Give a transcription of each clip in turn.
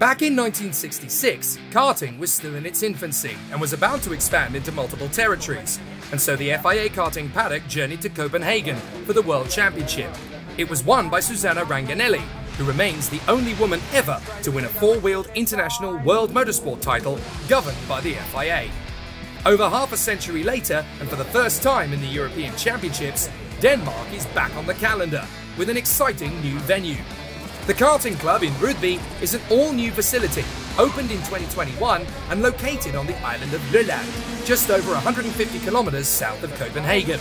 Back in 1966, karting was still in its infancy and was about to expand into multiple territories, and so the FIA Karting paddock journeyed to Copenhagen for the World Championship. It was won by Susanna Ranganelli, who remains the only woman ever to win a four-wheeled international world motorsport title governed by the FIA. Over half a century later, and for the first time in the European Championships, Denmark is back on the calendar with an exciting new venue. The karting club in Rødby is an all-new facility, opened in 2021 and located on the island of Lolland, just over 150 kilometers south of Copenhagen.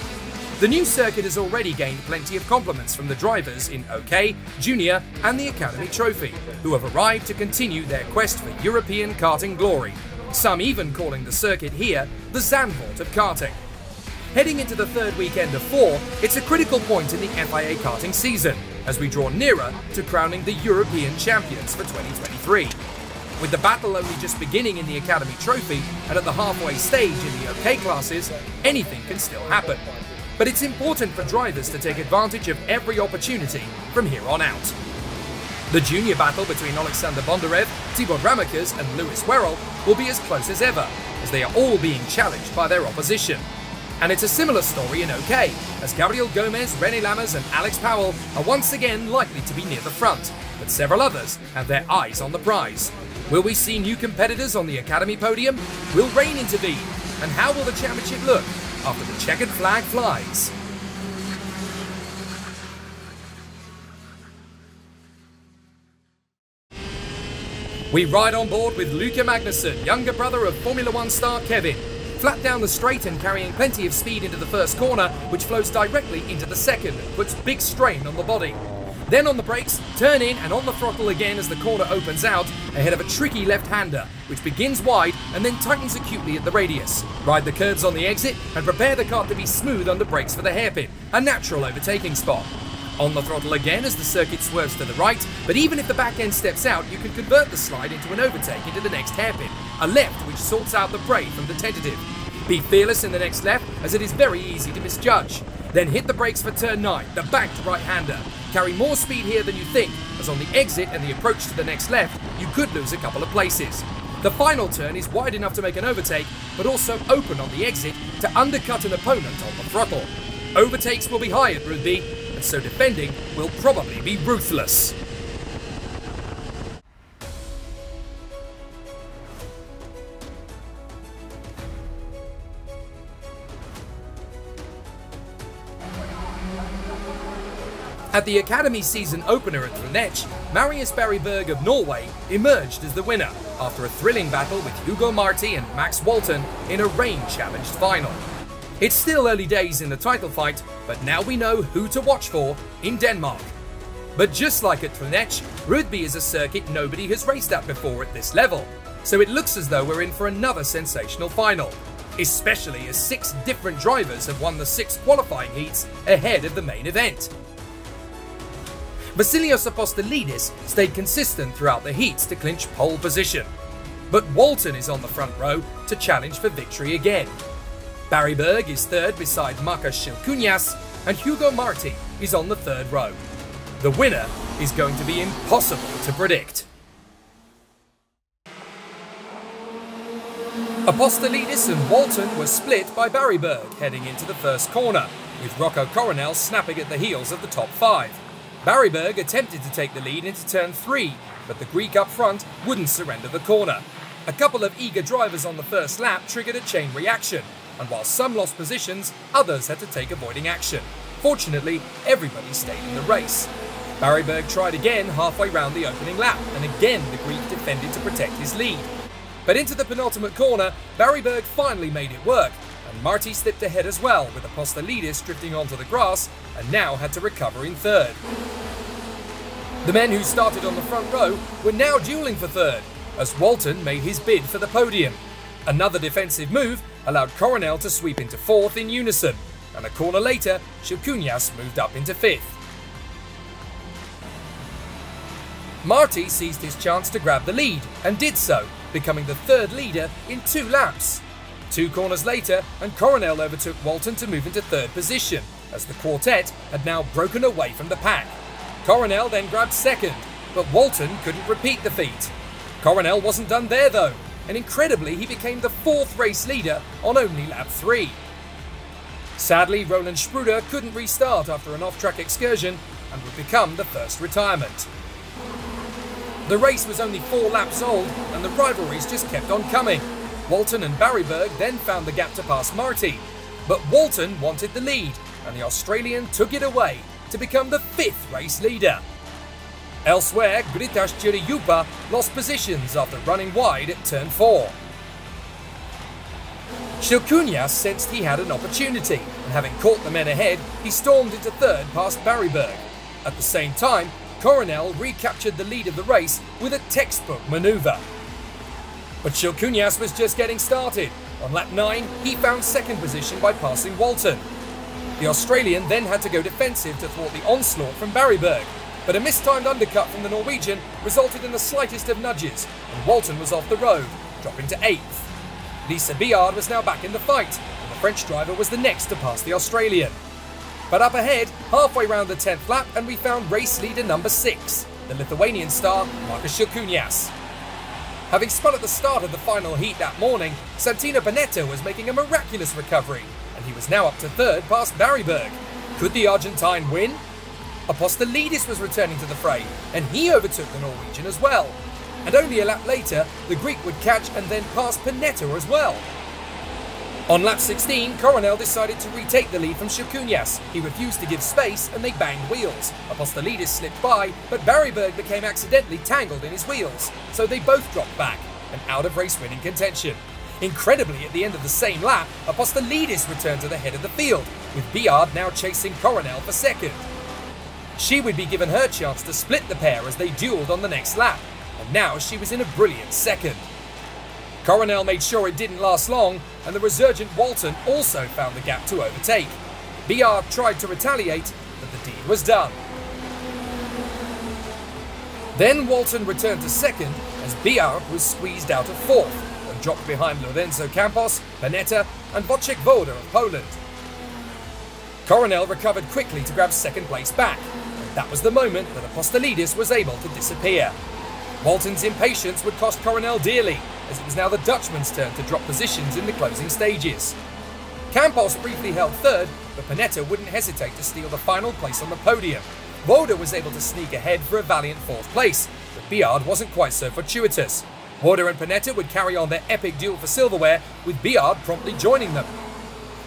The new circuit has already gained plenty of compliments from the drivers in OK-Junior and the Academy Trophy, who have arrived to continue their quest for European karting glory, some even calling the circuit here the Zandvoort of karting. Heading into the third weekend of four, it's a critical point in the FIA karting season, as we draw nearer to crowning the European champions for 2023. With the battle only just beginning in the Academy Trophy and at the halfway stage in the OK classes, anything can still happen. But it's important for drivers to take advantage of every opportunity from here on out. The junior battle between Oleksandr Bondarev, Tibor Ramakers and Lewis Werrell will be as close as ever, as they are all being challenged by their opposition. And it's a similar story in OK, as Gabriel Gomez, Rene Lammers and Alex Powell are once again likely to be near the front, but several others have their eyes on the prize. Will we see new competitors on the Academy podium? Will rain intervene? And how will the championship look after the checkered flag flies? We ride on board with Luca Magnusson, younger brother of Formula One star Kevin. Flat down the straight and carrying plenty of speed into the first corner, which flows directly into the second and puts big strain on the body. Then on the brakes, turn in and on the throttle again as the corner opens out, ahead of a tricky left-hander, which begins wide and then tightens acutely at the radius. Ride the curves on the exit and prepare the kart to be smooth under brakes for the hairpin, a natural overtaking spot. On the throttle again as the circuit swerves to the right, but even if the back end steps out, you can convert the slide into an overtake into the next hairpin, a left which sorts out the prey from the tentative. Be fearless in the next left, as it is very easy to misjudge. Then hit the brakes for turn 9, the banked right-hander. Carry more speed here than you think, as on the exit and the approach to the next left, you could lose a couple of places. The final turn is wide enough to make an overtake, but also open on the exit to undercut an opponent on the throttle. Overtakes will be high at Rødby, and so defending will probably be ruthless. At the Academy season opener at Trondheim, Marius Barry-Berg of Norway emerged as the winner after a thrilling battle with Hugo Marti and Max Walton in a rain-challenged final. It's still early days in the title fight, but now we know who to watch for in Denmark. But just like at Trondheim, Rødby is a circuit nobody has raced at before at this level, so it looks as though we're in for another sensational final, especially as 6 different drivers have won the 6 qualifying heats ahead of the main event. Vasileios Apostolidis stayed consistent throughout the heats to clinch pole position, but Walton is on the front row to challenge for victory again. Barry-Berg is third beside Markas Silkunas, and Hugo Marti is on the third row. The winner is going to be impossible to predict. Apostolidis and Walton were split by Barry-Berg heading into the first corner, with Rocco Coronel snapping at the heels of the top 5. Barry-Berg attempted to take the lead into turn 3, but the Greek up front wouldn't surrender the corner. A couple of eager drivers on the first lap triggered a chain reaction, and while some lost positions, others had to take avoiding action. Fortunately, everybody stayed in the race. Barry-Berg tried again halfway round the opening lap, and again the Greek defended to protect his lead. But into the penultimate corner, Barry-Berg finally made it work, and Marti slipped ahead as well, with Apostolidis drifting onto the grass and now had to recover in third. The men who started on the front row were now duelling for third, as Walton made his bid for the podium. Another defensive move allowed Coronel to sweep into 4th in unison, and a corner later, Silkunas moved up into 5th. Marti seized his chance to grab the lead, and did so, becoming the 3rd leader in 2 laps. 2 corners later, and Coronel overtook Walton to move into 3rd position, as the quartet had now broken away from the pack. Coronel then grabbed 2nd, but Walton couldn't repeat the feat. Coronel wasn't done there though, and incredibly he became the 4th race leader on only lap 3. Sadly, Roland Spruder couldn't restart after an off-track excursion and would become the first retirement. The race was only 4 laps old and the rivalries just kept on coming. Walton and Barry-Berg then found the gap to pass Marti, but Walton wanted the lead and the Australian took it away to become the 5th race leader. Elsewhere, Gritaš Chiriyupa lost positions after running wide at turn 4. Silkunas sensed he had an opportunity, and having caught the men ahead, he stormed into 3rd past Barry-Berg. At the same time, Coronel recaptured the lead of the race with a textbook manoeuvre. But Silkunas was just getting started. On lap 9, he found 2nd position by passing Walton. The Australian then had to go defensive to thwart the onslaught from Barry-Berg, but a mistimed undercut from the Norwegian resulted in the slightest of nudges, and Walton was off the road, dropping to 8th. Lisa Biard was now back in the fight, and the French driver was the next to pass the Australian. But up ahead, halfway round the 10th lap, and we found race leader number 6, the Lithuanian star Markas Silkunas. Having spun at the start of the final heat that morning, Santino Panetta was making a miraculous recovery, and he was now up to 3rd past Barry-Berg. Could the Argentine win? Apostolidis was returning to the fray, and he overtook the Norwegian as well. And only a lap later, the Greek would catch and then pass Panetta as well. On lap 16, Coronel decided to retake the lead from Silkunas. He refused to give space and they banged wheels. Apostolidis slipped by, but Barry-Berg became accidentally tangled in his wheels, so they both dropped back and out of race-winning contention. Incredibly, at the end of the same lap, Apostolidis returned to the head of the field, with Biard now chasing Coronel for 2nd. She would be given her chance to split the pair as they duelled on the next lap, and now she was in a brilliant 2nd. Coronel made sure it didn't last long, and the resurgent Walton also found the gap to overtake. Biard tried to retaliate, but the deed was done. Then Walton returned to 2nd as Biard was squeezed out of 4th and dropped behind Lorenzo Campos, Panetta and Wojciech Woda of Poland. Coronel recovered quickly to grab 2nd place back, and that was the moment that Apostolidis was able to disappear. Walton's impatience would cost Coronel dearly, as it was now the Dutchman's turn to drop positions in the closing stages. Campos briefly held 3rd, but Panetta wouldn't hesitate to steal the final place on the podium. Woda was able to sneak ahead for a valiant 4th place, but Biard wasn't quite so fortuitous. Woda and Panetta would carry on their epic duel for silverware, with Biard promptly joining them.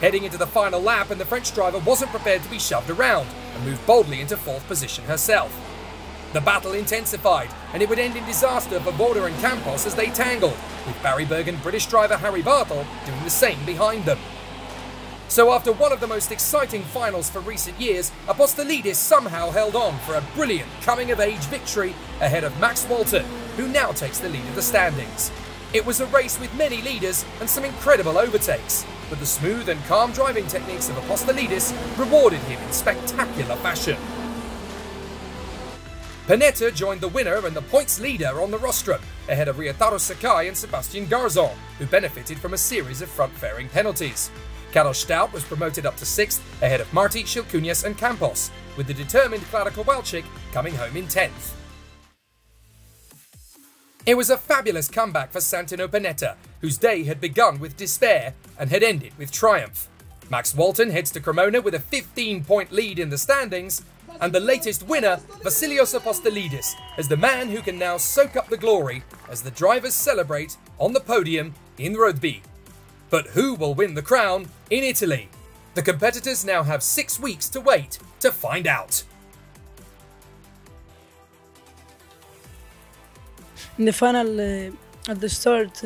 Heading into the final lap, and the French driver wasn't prepared to be shoved around, and moved boldly into 4th position herself. The battle intensified, and it would end in disaster for Woda and Campos as they tangled, with Barry-Berg and British driver Harry Bartle doing the same behind them. So after one of the most exciting finals for recent years, Apostolidis somehow held on for a brilliant coming-of-age victory ahead of Max Walton, who now takes the lead of the standings. It was a race with many leaders and some incredible overtakes, but the smooth and calm driving techniques of Apostolidis rewarded him in spectacular fashion. Panetta joined the winner and the points leader on the rostrum, ahead of Ryutaro Sakai and Sebastian Garzon, who benefited from a series of front-fairing penalties. Karol Stout was promoted up to 6th, ahead of Marti, Silkunas and Campos, with the determined Klara Kowalczyk coming home in 10th. It was a fabulous comeback for Santino Panetta, whose day had begun with despair and had ended with triumph. Max Walton heads to Cremona with a 15-point lead in the standings, and the latest winner, Vasileios Apostolidis, as the man who can now soak up the glory as the drivers celebrate on the podium in Rødby. But who will win the crown in Italy? The competitors now have 6 weeks to wait to find out. In the final, at the start,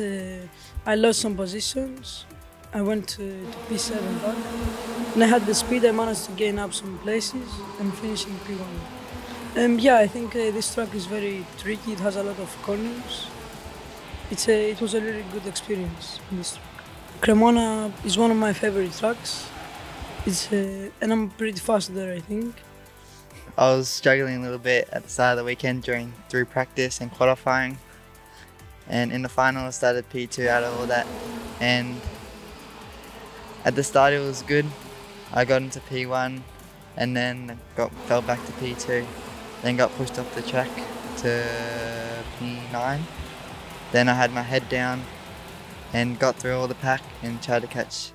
I lost some positions. I went to P7 back. And I had the speed, I managed to gain up some places and finish in P1. Yeah, I think this track is very tricky, it has a lot of corners. It was a really good experience in this track. Cremona is one of my favorite tracks. And I'm pretty fast there, I think. I was struggling a little bit at the start of the weekend through practice and qualifying. And in the final I started P2 out of all that. And at the start it was good. I got into P1 and then fell back to P2. Then got pushed off the track to P9. Then I had my head down and got through all the pack and tried to catch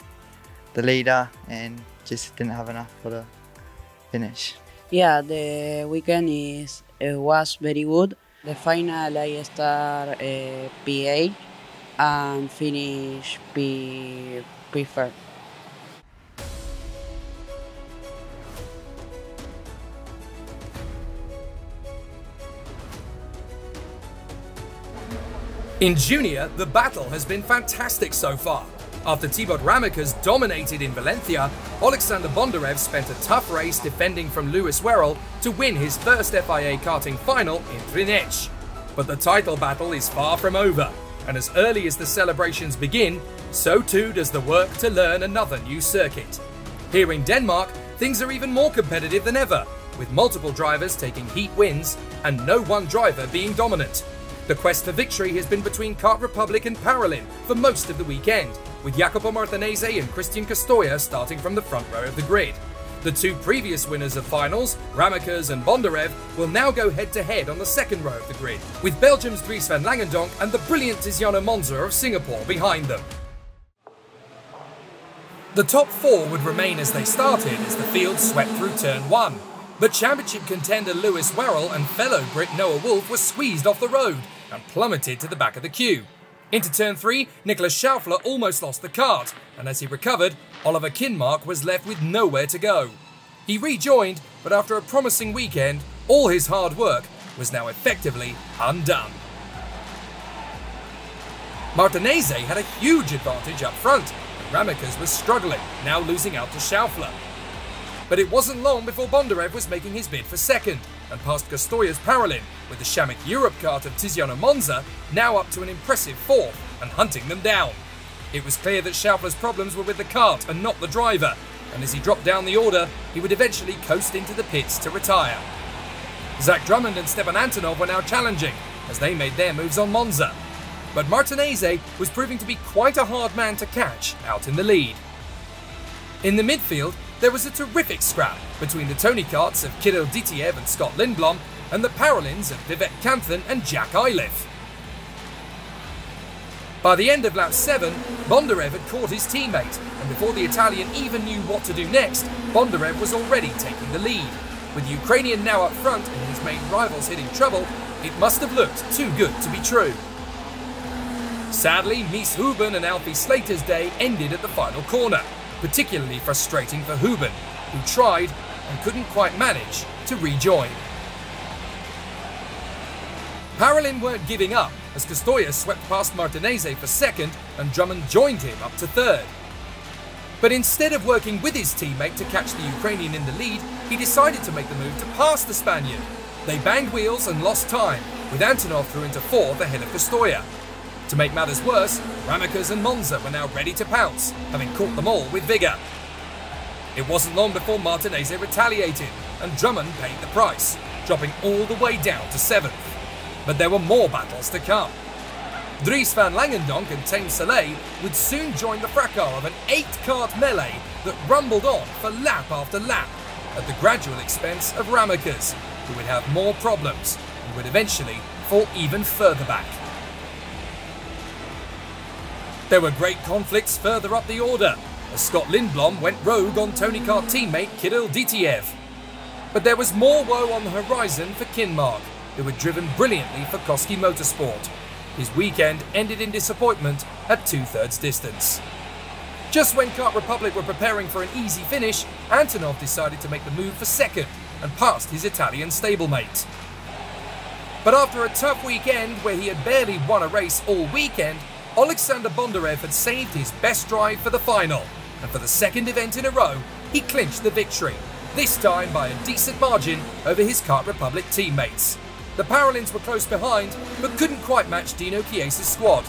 the leader and just didn't have enough for the finish. Yeah, the weekend was very good. The final I start P8 and finish P4. In junior, the battle has been fantastic so far. After Thibaut Ramekers dominated in Valencia, Oleksandr Bondarev spent a tough race defending from Lewis Werrell to win his first FIA karting final in Trinec. But the title battle is far from over, and as early as the celebrations begin, so too does the work to learn another new circuit. Here in Denmark, things are even more competitive than ever, with multiple drivers taking heat wins and no one driver being dominant. The quest for victory has been between Kart Republic and Paralin for most of the weekend, with Jacopo Martinez and Christian Castoya starting from the front row of the grid. The two previous winners of finals, Ramekers and Bondarev, will now go head-to-head on the second row of the grid, with Belgium's Dries van Langendonk and the brilliant Tiziano Monza of Singapore behind them. The top four would remain as they started as the field swept through turn one. But championship contender Lewis Werrell and fellow Brit Noah Wolff were squeezed off the road and plummeted to the back of the queue. Into turn 3, Nicholas Schaufler almost lost the kart, and as he recovered, Oliver Kinmark was left with nowhere to go. He rejoined, but after a promising weekend, all his hard work was now effectively undone. Martinez had a huge advantage up front, and Ramekers was struggling, now losing out to Schaufler. But it wasn't long before Bondarev was making his bid for second, and passed Castoya's Paralin, with the Shamrock Europe kart of Tiziano Monza now up to an impressive fourth and hunting them down. It was clear that Schaufler's problems were with the kart and not the driver, and as he dropped down the order, he would eventually coast into the pits to retire. Zach Drummond and Stepan Antonov were now challenging, as they made their moves on Monza. But Martinez was proving to be quite a hard man to catch out in the lead. In the midfield, there was a terrific scrap between the Tony karts of Kirill Ditiev and Scott Lindblom and the Paralins of Vivek Kanthan and Jack Iliff. By the end of lap 7, Bondarev had caught his teammate, and before the Italian even knew what to do next, Bondarev was already taking the lead. With the Ukrainian now up front and his main rivals hitting trouble, it must have looked too good to be true. Sadly, Mies Huben and Alfie Slater's day ended at the final corner, particularly frustrating for Huben, who tried and couldn't quite manage to rejoin. Paralin weren't giving up, as Castoya swept past Martinez for second and Drummond joined him up to third. But instead of working with his teammate to catch the Ukrainian in the lead, he decided to make the move to pass the Spaniard. They banged wheels and lost time, with Antonov through into fourth ahead of Castoya. To make matters worse, Ramekers and Monza were now ready to pounce, having caught them all with Vega. It wasn't long before Martinez retaliated, and Drummond paid the price, dropping all the way down to 7th. But there were more battles to come. Dries van Langendonk and Tame Soleil would soon join the fracas of an 8-kart melee that rumbled on for lap after lap, at the gradual expense of Ramekers, who would have more problems and would eventually fall even further back. There were great conflicts further up the order, as Scott Lindblom went rogue on Tony Kart teammate Kirill Ditiev. But there was more woe on the horizon for Kinmark, who had driven brilliantly for Koski Motorsport. His weekend ended in disappointment at 2/3 distance. Just when Kart Republic were preparing for an easy finish, Antonov decided to make the move for second and passed his Italian stablemate. But after a tough weekend where he had barely won a race all weekend, Oleksandr Bondarev had saved his best drive for the final, and for the second event in a row, he clinched the victory, this time by a decent margin over his Kart Republic teammates. The Paralins were close behind, but couldn't quite match Dino Chiesa's squad.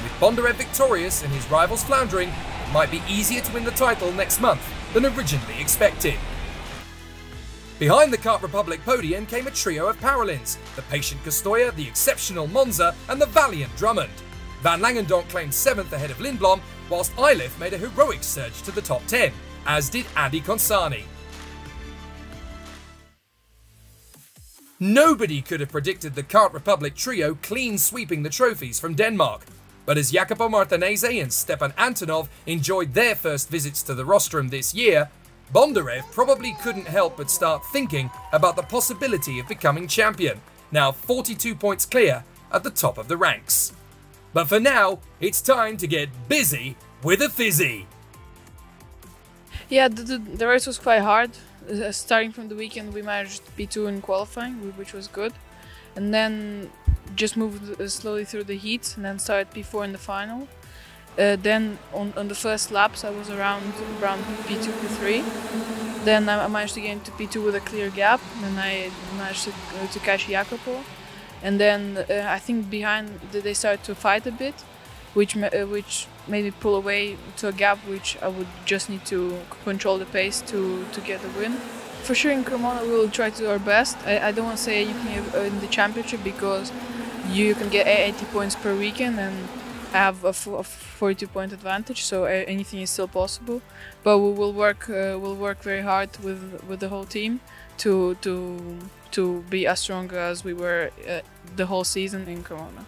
With Bondarev victorious and his rivals floundering, it might be easier to win the title next month than originally expected. Behind the Kart Republic podium came a trio of Paralins, the patient Castoya, the exceptional Monza, and the valiant Drummond. Van Langendonk claimed 7th ahead of Lindblom, whilst Iliff made a heroic surge to the top 10, as did Andy Consani. Nobody could have predicted the Kart Republic trio clean sweeping the trophies from Denmark. But as Jacopo Martinez and Stepan Antonov enjoyed their first visits to the rostrum this year, Bondarev probably couldn't help but start thinking about the possibility of becoming champion, now 42 points clear at the top of the ranks. But for now, it's time to get busy with a fizzy. Yeah, the race was quite hard. Starting from the weekend, we managed P2 in qualifying, which was good. And then just moved slowly through the heats and then started P4 in the final. Then on the first laps, I was around P2, P3. Then I managed to get into P2 with a clear gap. Then I managed to catch Jacopo. And then I think behind they started to fight a bit, which made me pull away to a gap which I would just need to control the pace to get the win. For sure in Cremona we will try to do our best. I don't want to say anything in the championship because you can get 80 points per weekend and have a 42-point advantage, so anything is still possible. But we will work very hard with the whole team to be as strong as we were the whole season in Cremona.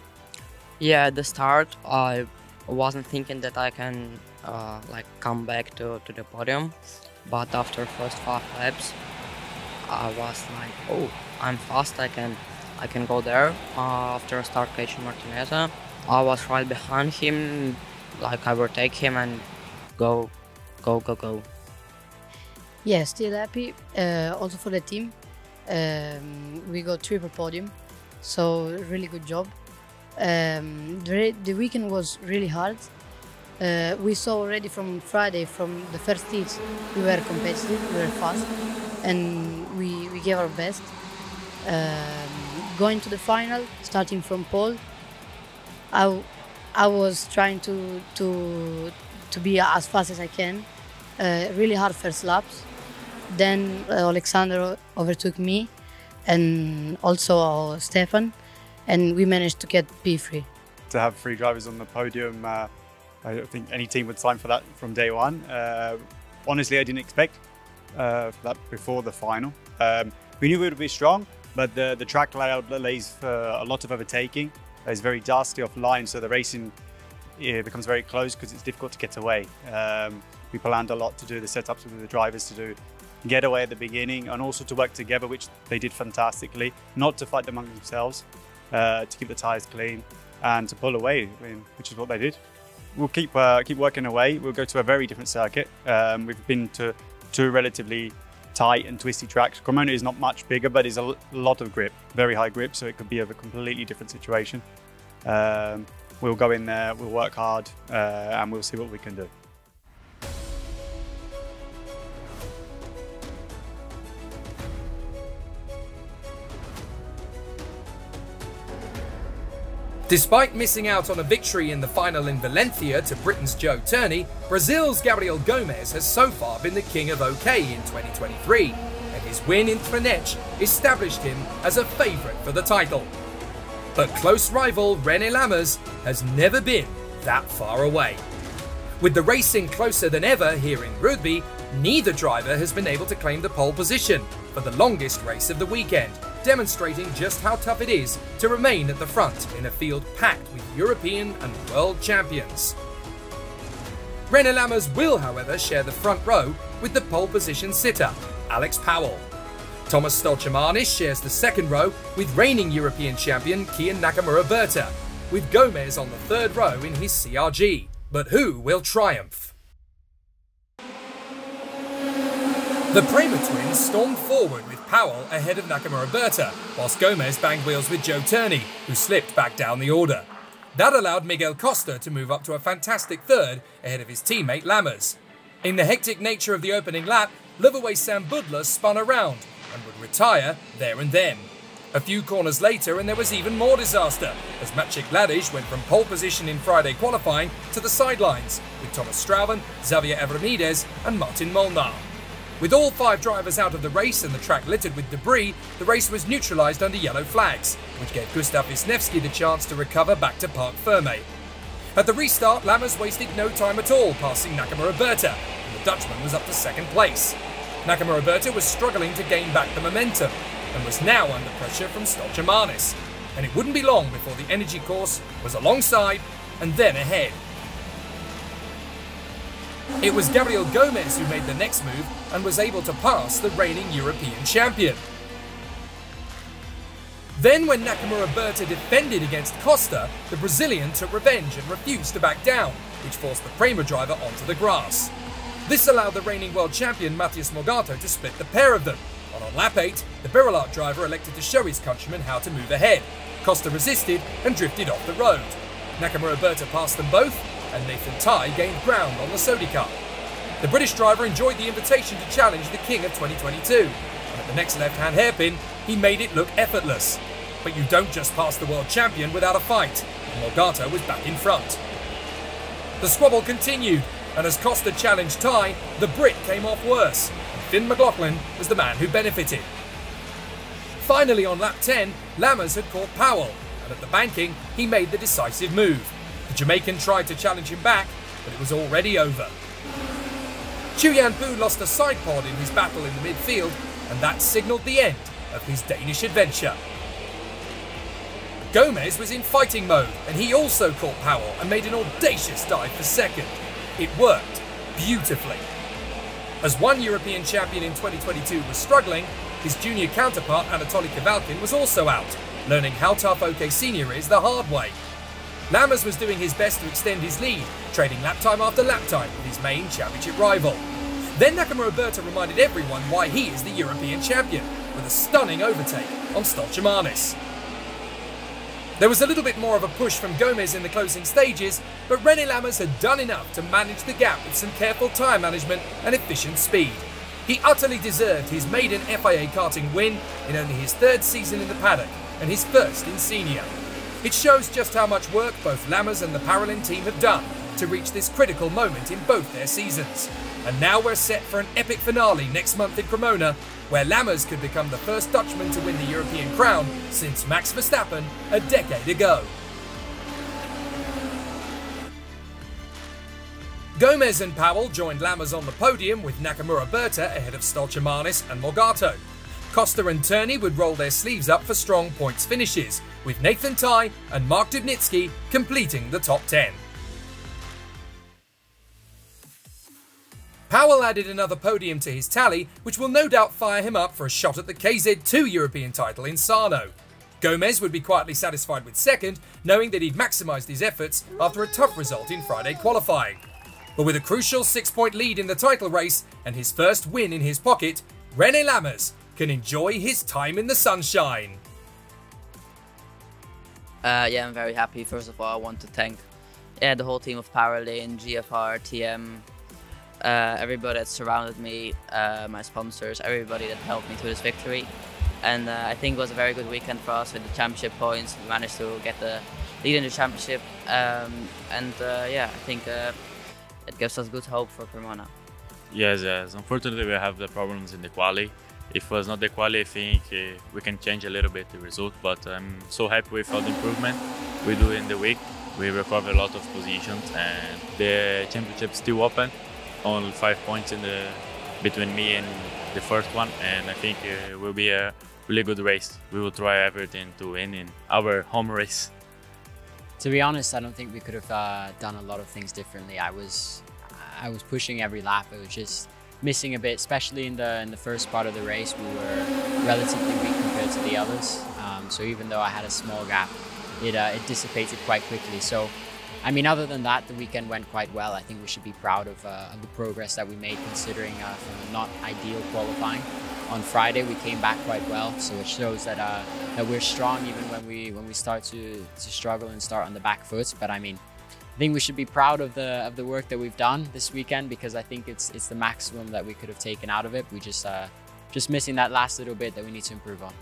Yeah, at the start I wasn't thinking that I can come back to the podium, but after first 5 laps I was like, oh, I'm fast, I can go there. After I start catching Martinez, I was right behind him, I overtake him and go. Yeah, still happy, also for the team. We got triple podium, so really good job. The weekend was really hard. We saw already from Friday, from the first heats, we were competitive, we were fast, and we gave our best. Going to the final, starting from pole, I was trying to be as fast as I can. Really hard first laps. Then Oleksandr overtook me, and also Stefan, and we managed to get P3. To have 3 drivers on the podium, I don't think any team would sign for that from day one. Honestly, I didn't expect that before the final. We knew we would be strong, but the track layout lays for a lot of overtaking. It's very dusty offline, so the racing becomes very close because it's difficult to get away. We planned a lot to do the setups with the drivers to do get away at the beginning and also to work together, which they did fantastically. Not to fight among themselves, to keep the tyres clean and to pull away, which is what they did. We'll keep working away. We'll go to a very different circuit. We've been to 2 relatively tight and twisty tracks. Cremona is not much bigger, but it's a lot of grip, very high grip, so it could be a completely different situation. We'll go in there, we'll work hard, and we'll see what we can do. Despite missing out on a victory in the final in Valencia to Britain's Joe Turney, Brazil's Gabriel Gomes has so far been the king of OK in 2023, and his win in Trenech established him as a favourite for the title. But close rival Rene Lammers has never been that far away. With the racing closer than ever here in Rødby, neither driver has been able to claim the pole position for the longest race of the weekend, demonstrating just how tough it is to remain at the front in a field packed with European and world champions. Rene Lammers will, however, share the front row with the pole position sitter, Alex Powell. Thomas Stolchemanis shares the second row with reigning European champion Kian Nakamura-Berta, with Gomes on the third row in his CRG. But who will triumph? The Prema twins stormed forward with Powell ahead of Nakamura-Berta, whilst Gomes banged wheels with Joe Turney, who slipped back down the order. That allowed Miguel Costa to move up to a fantastic third ahead of his teammate Lammers. In the hectic nature of the opening lap, Liverway Sam Budler spun around and would retire there and then. A few corners later and there was even more disaster, as Maciej Ladish went from pole position in Friday qualifying to the sidelines, with Thomas Strauven, Xavier Avramides and Martin Molnar. With all 5 drivers out of the race and the track littered with debris, the race was neutralised under yellow flags, which gave Gustav Wisniewski the chance to recover back to Parc Fermé. At the restart, Lammers wasted no time at all, passing Nakamura-Berta, and the Dutchman was up to second place. Nakamura-Berta was struggling to gain back the momentum, and was now under pressure from Stolchamanis. And it wouldn't be long before the energy course was alongside and then ahead. It was Gabriel Gomez who made the next move and was able to pass the reigning European champion. Then when Nakamura Berta defended against Costa, the Brazilian took revenge and refused to back down, which forced the Prema driver onto the grass. This allowed the reigning world champion Matheus Morgado to split the pair of them, and on lap 8, the Berillat driver elected to show his countrymen how to move ahead. Costa resisted and drifted off the road. Nakamura Berta passed them both, and Nathan Tai gained ground on the Sodi car. The British driver enjoyed the invitation to challenge the king of 2022, and at the next left-hand hairpin, he made it look effortless. But you don't just pass the world champion without a fight, and Morgado was back in front. The squabble continued, and as Costa challenged Tai, the Brit came off worse, and Finn McLaughlin was the man who benefited. Finally on lap 10, Lammers had caught Powell, and at the banking, he made the decisive move. The Jamaican tried to challenge him back, but it was already over. Chu Yan Bu lost a side pod in his battle in the midfield, and that signalled the end of his Danish adventure. Gomez was in fighting mode, and he also caught Powell and made an audacious dive for second. It worked beautifully. As one European champion in 2022 was struggling, his junior counterpart Anatoly Kavalkin was also out, learning how tough OK-Senior is the hard way. Lammers was doing his best to extend his lead, trading lap time after lap time with his main championship rival. Then Nakamura Berta reminded everyone why he is the European champion, with a stunning overtake on Stolchamanis. There was a little bit more of a push from Gomez in the closing stages, but Rene Lammers had done enough to manage the gap with some careful tyre management and efficient speed. He utterly deserved his maiden FIA Karting win in only his third season in the paddock and his first in senior. It shows just how much work both Lammers and the Paralin team have done to reach this critical moment in both their seasons. And now we're set for an epic finale next month in Cremona, where Lammers could become the first Dutchman to win the European crown since Max Verstappen a decade ago. Gomez and Powell joined Lammers on the podium with Nakamura Berta ahead of Stolchamanis and Morgado. Costa and Turney would roll their sleeves up for strong points finishes, with Nathan Tai and Mark Dubnitsky completing the top 10. Powell added another podium to his tally, which will no doubt fire him up for a shot at the KZ2 European title in Sarno. Gomez would be quietly satisfied with second, knowing that he'd maximised his efforts after a tough result in Friday qualifying. But with a crucial 6-point lead in the title race and his first win in his pocket, Rene Lammers can enjoy his time in the sunshine. Yeah, I'm very happy. First of all, I want to thank the whole team of Paralin, GFR, TM, everybody that surrounded me, my sponsors, everybody that helped me to this victory. And I think it was a very good weekend for us with the championship points. We managed to get the lead in the championship, yeah, I think it gives us good hope for Cremona. Yes. Unfortunately, we have the problems in the quali. If it was not the quali, I think we can change a little bit the result, but I'm so happy with all the improvement we do in the week. We recover a lot of positions, and the championship still open. Only 5 points between me and the first one, and I think it will be a really good race. We will try everything to win in our home race. To be honest, I don't think we could have done a lot of things differently. I was pushing every lap. It was just missing a bit, especially in the first part of the race. We were relatively weak compared to the others. So even though I had a small gap, it dissipated quite quickly. So, I mean, other than that, the weekend went quite well. I think we should be proud of the progress that we made, considering from a not ideal qualifying. On Friday, we came back quite well, so it shows that that we're strong even when we start to struggle and start on the back foot. But I mean, I think we should be proud of the work that we've done this weekend, because I think it's the maximum that we could have taken out of it. We just missing that last little bit that we need to improve on.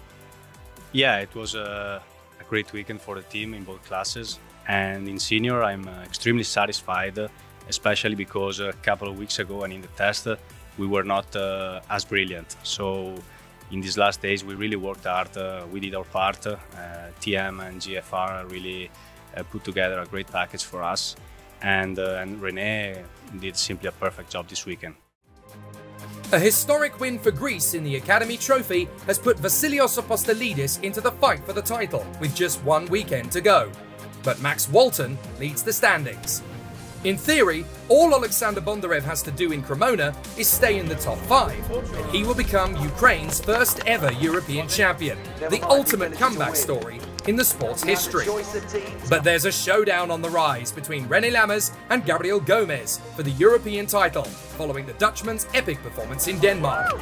Yeah, it was a great weekend for the team in both classes. And in senior, I'm extremely satisfied, especially because a couple of weeks ago and in the test, we were not as brilliant. So in these last days, we really worked hard. We did our part. TM and GFR really put together a great package for us. And Rene did simply a perfect job this weekend. A historic win for Greece in the Academy Trophy has put Vasileios Apostolidis into the fight for the title with just one weekend to go. But Max Walton leads the standings. In theory, all Oleksandr Bondarev has to do in Cremona is stay in the top 5, and he will become Ukraine's first ever European champion, the ultimate comeback story in the sport's history. But there's a showdown on the rise between Rene Lammers and Gabriel Gomez for the European title, following the Dutchman's epic performance in Denmark.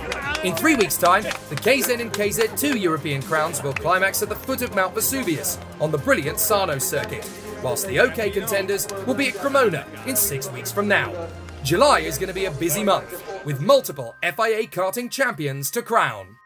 In 3 weeks' time, the KZ and KZ2 European crowns will climax at the foot of Mount Vesuvius on the brilliant Sarno circuit, whilst the OK contenders will be at Cremona in 6 weeks from now. July is going to be a busy month, with multiple FIA karting champions to crown.